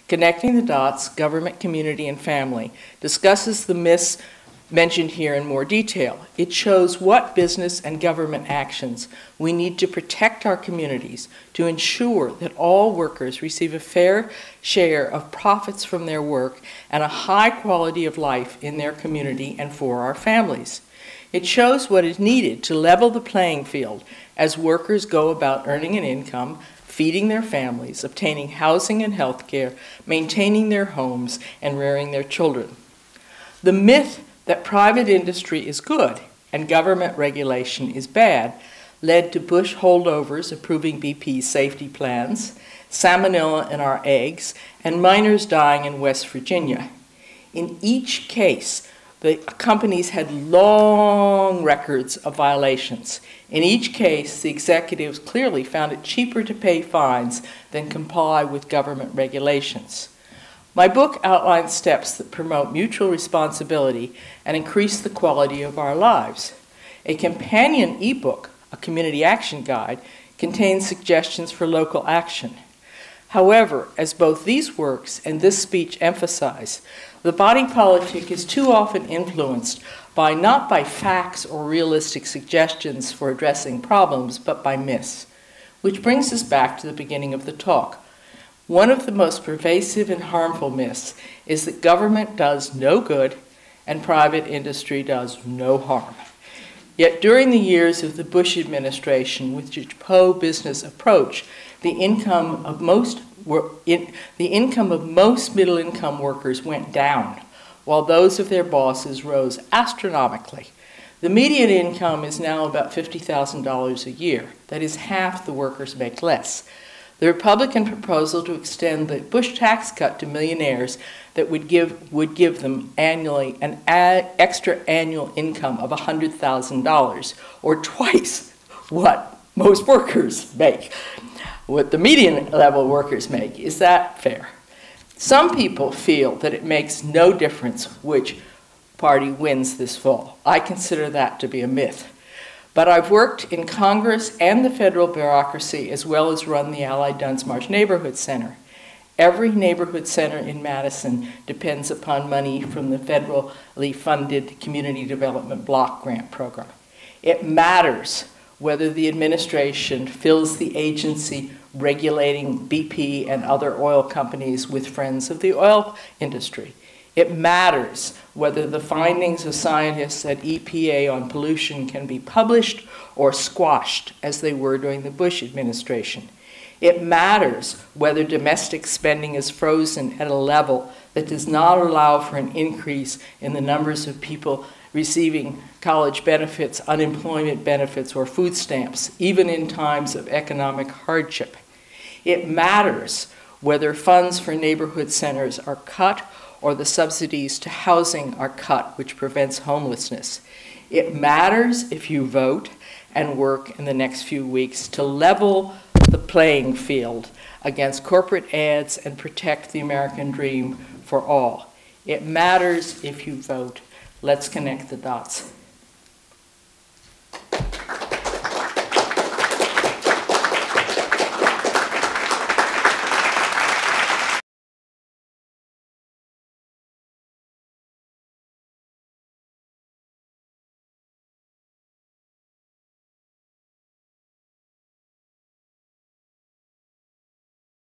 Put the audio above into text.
Connecting the Dots, Government, Community, and Family, discusses the myths mentioned here in more detail. It shows what business and government actions we need to protect our communities to ensure that all workers receive a fair share of profits from their work and a high quality of life in their community and for our families. It shows what is needed to level the playing field as workers go about earning an income, feeding their families, obtaining housing and health care, maintaining their homes, and rearing their children. The myth that private industry is good and government regulation is bad led to Bush holdovers approving BP's safety plans, salmonella in our eggs, and miners dying in West Virginia. In each case, the companies had long records of violations. In each case, the executives clearly found it cheaper to pay fines than comply with government regulations. My book outlines steps that promote mutual responsibility and increase the quality of our lives. A companion ebook, a community action guide, contains suggestions for local action. However, as both these works and this speech emphasize, the body politic is too often influenced not by facts or realistic suggestions for addressing problems, but by myths. Which brings us back to the beginning of the talk. One of the most pervasive and harmful myths is that government does no good and private industry does no harm. Yet during the years of the Bush administration, with its pro-business approach, the income of most middle-income workers went down, while those of their bosses rose astronomically. The median income is now about $50,000 a year. That is half the workers make less. The Republican proposal to extend the Bush tax cut to millionaires that would give them annually an extra annual income of $100,000, or twice what most workers make, what the median level workers make. Is that fair? Some people feel that it makes no difference which party wins this fall. I consider that to be a myth. But I've worked in Congress and the federal bureaucracy, as well as run the Allied Duns Marsh Neighborhood Center. Every neighborhood center in Madison depends upon money from the federally funded Community Development Block Grant Program. It matters whether the administration fills the agency regulating BP and other oil companies with friends of the oil industry. It matters whether the findings of scientists at EPA on pollution can be published or squashed, as they were during the Bush administration. It matters whether domestic spending is frozen at a level that does not allow for an increase in the numbers of people receiving college benefits, unemployment benefits, or food stamps, even in times of economic hardship. It matters whether funds for neighborhood centers are cut or the subsidies to housing are cut, which prevents homelessness. It matters if you vote and work in the next few weeks to level the playing field against corporate ads and protect the American dream for all. It matters if you vote. Let's connect the dots.